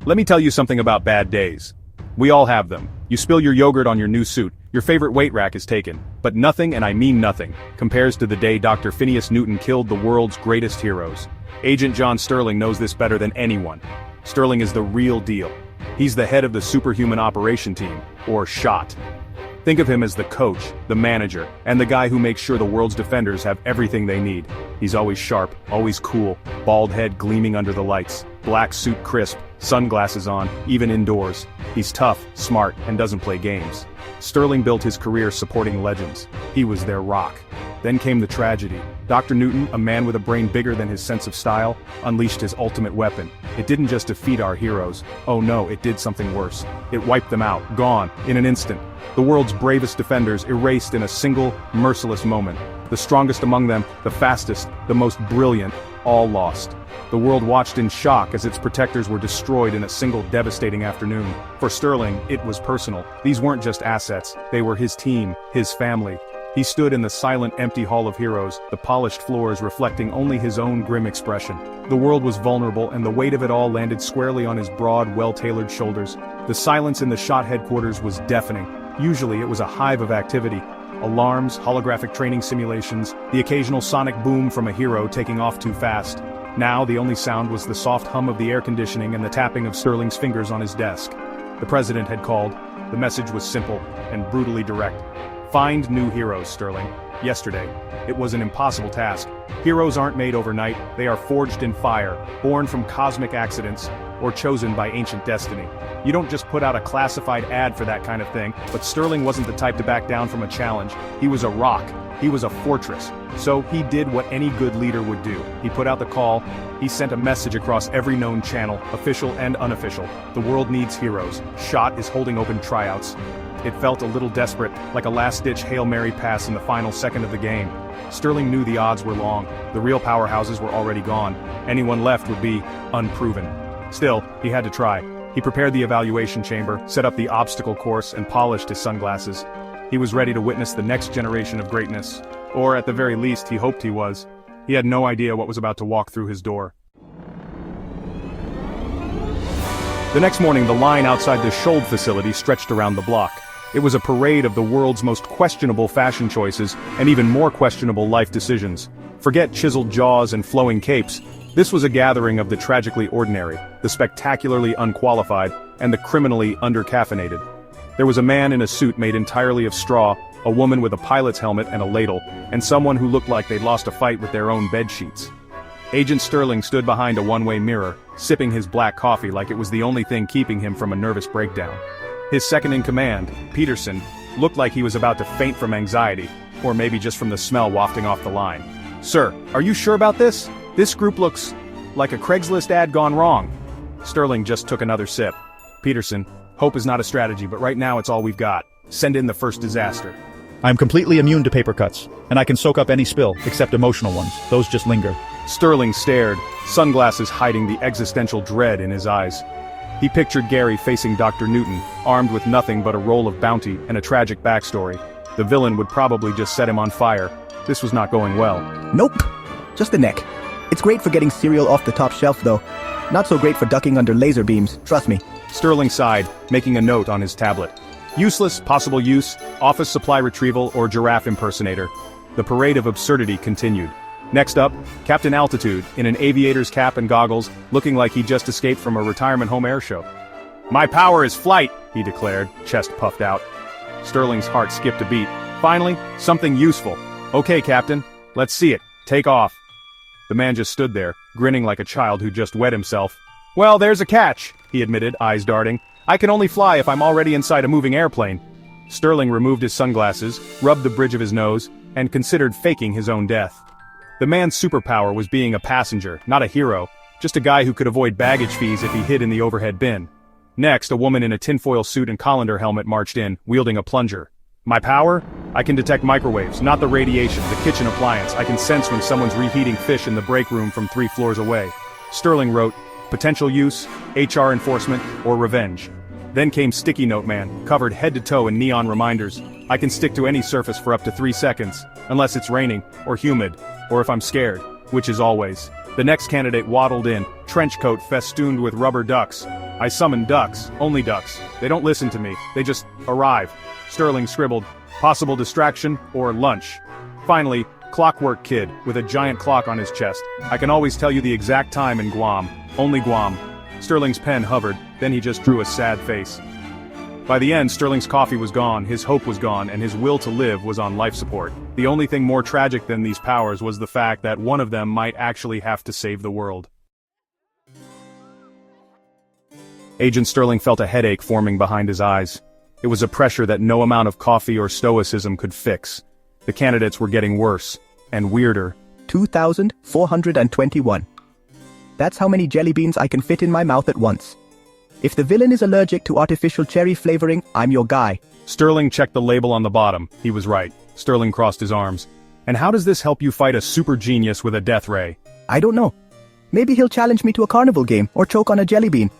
Let me tell you something about bad days. We all have them. You spill your yogurt on your new suit, your favorite weight rack is taken, but nothing, and I mean nothing, compares to the day Dr. Phineas Newton killed the world's greatest heroes. Agent John Sterling knows this better than anyone. Sterling is the real deal. He's the head of the Superhuman Operation Team, or SHOT. Think of him as the coach, the manager, and the guy who makes sure the world's defenders have everything they need. He's always sharp, always cool, bald head gleaming under the lights, black suit crisp, sunglasses on, even indoors. He's tough, smart, and doesn't play games. Sterling built his career supporting legends. He was their rock. Then came the tragedy. Dr. Newton, a man with a brain bigger than his sense of style, unleashed his ultimate weapon. It didn't just defeat our heroes. Oh no, it did something worse. It wiped them out, gone, in an instant. The world's bravest defenders erased in a single, merciless moment. The strongest among them, the fastest, the most brilliant, all lost. The world watched in shock as its protectors were destroyed in a single devastating afternoon. For Sterling, it was personal. These weren't just assets, they were his team, his family. He stood in the silent, empty Hall of Heroes, the polished floors reflecting only his own grim expression. The world was vulnerable, and the weight of it all landed squarely on his broad, well-tailored shoulders. The silence in the SHOT headquarters was deafening. Usually it was a hive of activity. Alarms, holographic training simulations, the occasional sonic boom from a hero taking off too fast. Now the only sound was the soft hum of the air conditioning and the tapping of Sterling's fingers on his desk. The president had called. The message was simple and brutally direct. Find new heroes, Sterling. Yesterday. It was an impossible task. Heroes aren't made overnight, they are forged in fire, born from cosmic accidents, or chosen by ancient destiny. You don't just put out a classified ad for that kind of thing, but Sterling wasn't the type to back down from a challenge. He was a rock. He was a fortress. So he did what any good leader would do. He put out the call. He sent a message across every known channel, official and unofficial. The world needs heroes. SHOT is holding open tryouts. It felt a little desperate, like a last-ditch Hail Mary pass in the final second of the game. Sterling knew the odds were long. The real powerhouses were already gone. Anyone left would be unproven. Still, he had to try. He prepared the evaluation chamber, set up the obstacle course, and polished his sunglasses. He was ready to witness the next generation of greatness. Or at the very least, he hoped he was. He had no idea what was about to walk through his door. The next morning, the line outside the Schold facility stretched around the block. It was a parade of the world's most questionable fashion choices, and even more questionable life decisions. Forget chiseled jaws and flowing capes. This was a gathering of the tragically ordinary, the spectacularly unqualified, and the criminally undercaffeinated. There was a man in a suit made entirely of straw, a woman with a pilot's helmet and a ladle, and someone who looked like they'd lost a fight with their own bed sheets. Agent Sterling stood behind a one-way mirror, sipping his black coffee like it was the only thing keeping him from a nervous breakdown. His second-in-command, Peterson, looked like he was about to faint from anxiety, or maybe just from the smell wafting off the line. "Sir, are you sure about this? This group looks like a Craigslist ad gone wrong." Sterling just took another sip. "Peterson, hope is not a strategy, but right now it's all we've got. Send in the first disaster." I'm completely immune to paper cuts, and I can soak up any spill, except emotional ones. Those just linger. Sterling stared, sunglasses hiding the existential dread in his eyes. He pictured Gary facing Dr. Newton, armed with nothing but a roll of bounty and a tragic backstory. The villain would probably just set him on fire. This was not going well. Nope. Just the neck. It's great for getting cereal off the top shelf, though. Not so great for ducking under laser beams, trust me. Sterling sighed, making a note on his tablet. Useless, possible use, office supply retrieval, or giraffe impersonator. The parade of absurdity continued. Next up, Captain Altitude, in an aviator's cap and goggles, looking like he just escaped from a retirement home air show. "My power is flight," he declared, chest puffed out. Sterling's heart skipped a beat. Finally, something useful. "Okay, Captain, let's see it. Take off." The man just stood there, grinning like a child who just wet himself. "Well, there's a catch," he admitted, eyes darting. "I can only fly if I'm already inside a moving airplane." Sterling removed his sunglasses, rubbed the bridge of his nose, and considered faking his own death. The man's superpower was being a passenger, not a hero, just a guy who could avoid baggage fees if he hid in the overhead bin. Next, a woman in a tinfoil suit and colander helmet marched in, wielding a plunger. "My power? I can detect microwaves, not the radiation, the kitchen appliance. I can sense when someone's reheating fish in the break room from 3 floors away." Sterling wrote, "Potential use, HR enforcement, or revenge." Then came Sticky Note Man, covered head to toe in neon reminders. "I can stick to any surface for up to 3 seconds, unless it's raining, or humid, or if I'm scared, which is always." The next candidate waddled in, trench coat festooned with rubber ducks. I summon ducks, only ducks. They don't listen to me, they just arrive. Sterling scribbled, possible distraction or lunch. Finally, Clockwork Kid, with a giant clock on his chest. I can always tell you the exact time in Guam. Only Guam. Sterling's pen hovered, then he just drew a sad face. By the end, Sterling's coffee was gone, his hope was gone, and his will to live was on life support. The only thing more tragic than these powers was the fact that one of them might actually have to save the world. Agent Sterling felt a headache forming behind his eyes. It was a pressure that no amount of coffee or stoicism could fix. The candidates were getting worse, and weirder. 2,421. That's how many jelly beans I can fit in my mouth at once. If the villain is allergic to artificial cherry flavoring, I'm your guy. Sterling checked the label on the bottom. He was right. Sterling crossed his arms. And how does this help you fight a super genius with a death ray? I don't know. Maybe he'll challenge me to a carnival game or choke on a jelly bean.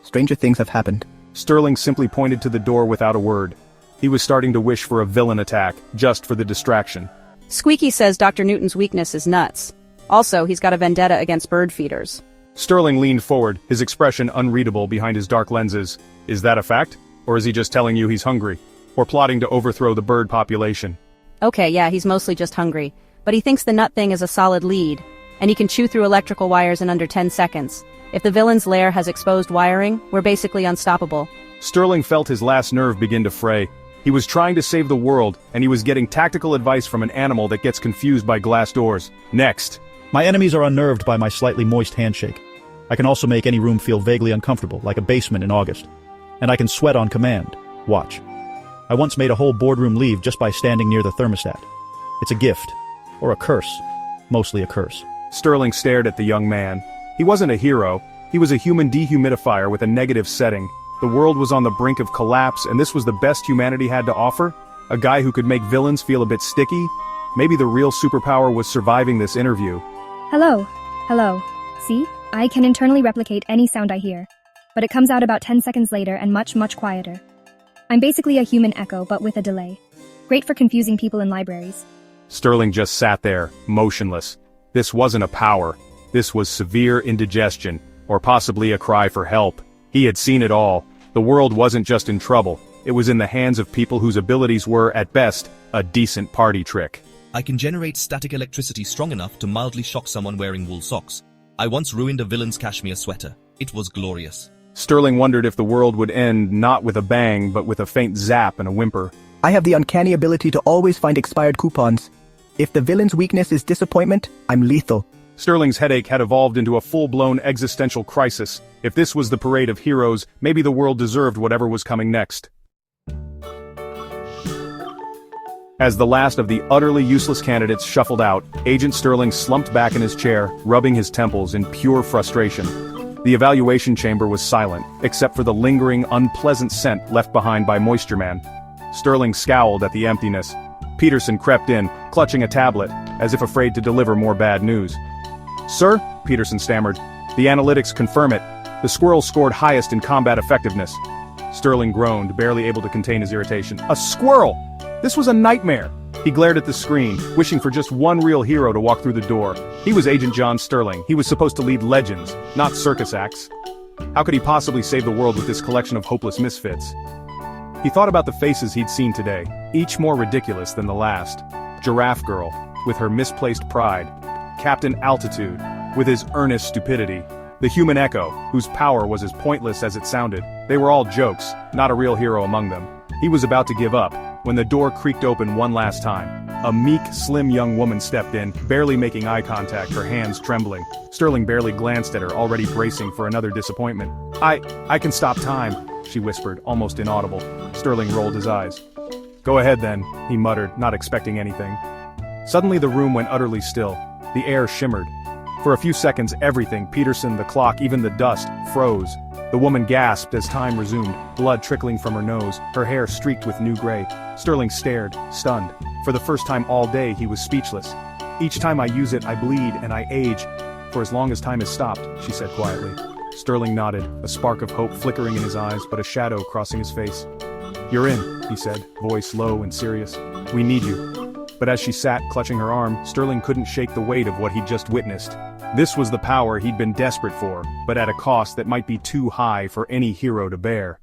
Stranger things have happened. Sterling simply pointed to the door without a word. He was starting to wish for a villain attack, just for the distraction. Squeaky says Dr. Newton's weakness is nuts. Also, he's got a vendetta against bird feeders. Sterling leaned forward, his expression unreadable behind his dark lenses. Is that a fact? Or is he just telling you he's hungry? Or plotting to overthrow the bird population? Okay, yeah, he's mostly just hungry. But he thinks the nut thing is a solid lead. And he can chew through electrical wires in under 10 seconds. If the villain's lair has exposed wiring, we're basically unstoppable. Sterling felt his last nerve begin to fray. He was trying to save the world, and he was getting tactical advice from an animal that gets confused by glass doors. Next. My enemies are unnerved by my slightly moist handshake. I can also make any room feel vaguely uncomfortable, like a basement in August. And I can sweat on command. Watch. I once made a whole boardroom leave just by standing near the thermostat. It's a gift. Or a curse. Mostly a curse. Sterling stared at the young man. He wasn't a hero. He was a human dehumidifier with a negative setting. The world was on the brink of collapse, and this was the best humanity had to offer? A guy who could make villains feel a bit sticky? Maybe the real superpower was surviving this interview. Hello. Hello. See? I can internally replicate any sound I hear. But it comes out about 10 seconds later and much, much quieter. I'm basically a human echo, but with a delay. Great for confusing people in libraries. Sterling just sat there, motionless. This wasn't a power. This was severe indigestion, or possibly a cry for help. He had seen it all. The world wasn't just in trouble. It was in the hands of people whose abilities were, at best, a decent party trick. I can generate static electricity strong enough to mildly shock someone wearing wool socks. I once ruined a villain's cashmere sweater. It was glorious. Sterling wondered if the world would end not with a bang, but with a faint zap and a whimper. I have the uncanny ability to always find expired coupons. If the villain's weakness is disappointment, I'm lethal. Sterling's headache had evolved into a full-blown existential crisis. If this was the parade of heroes, maybe the world deserved whatever was coming next. As the last of the utterly useless candidates shuffled out, Agent Sterling slumped back in his chair, rubbing his temples in pure frustration. The evaluation chamber was silent, except for the lingering, unpleasant scent left behind by Moisture Man. Sterling scowled at the emptiness. Peterson crept in, clutching a tablet, as if afraid to deliver more bad news. "Sir," Peterson stammered, "the analytics confirm it. The squirrel scored highest in combat effectiveness." Sterling groaned, barely able to contain his irritation. A squirrel! This was a nightmare! He glared at the screen, wishing for just one real hero to walk through the door. He was Agent John Sterling. He was supposed to lead legends, not circus acts. How could he possibly save the world with this collection of hopeless misfits? He thought about the faces he'd seen today, each more ridiculous than the last. Giraffe Girl, with her misplaced pride. Captain Altitude, with his earnest stupidity. The Human Echo, whose power was as pointless as it sounded. They were all jokes, not a real hero among them. He was about to give up, when the door creaked open one last time. A meek, slim young woman stepped in, barely making eye contact, her hands trembling. Sterling barely glanced at her, already bracing for another disappointment. I can stop time," she whispered, almost inaudible. Sterling rolled his eyes. "Go ahead then," he muttered, not expecting anything. Suddenly the room went utterly still. The air shimmered. For a few seconds everything, Peterson, the clock, even the dust, froze. The woman gasped as time resumed, blood trickling from her nose, her hair streaked with new gray. Sterling stared, stunned. For the first time all day he was speechless. "Each time I use it I bleed and I age. For as long as time has stopped," she said quietly. Sterling nodded, a spark of hope flickering in his eyes but a shadow crossing his face. "You're in," he said, voice low and serious. "We need you." But as she sat, clutching her arm, Sterling couldn't shake the weight of what he'd just witnessed. This was the power he'd been desperate for, but at a cost that might be too high for any hero to bear.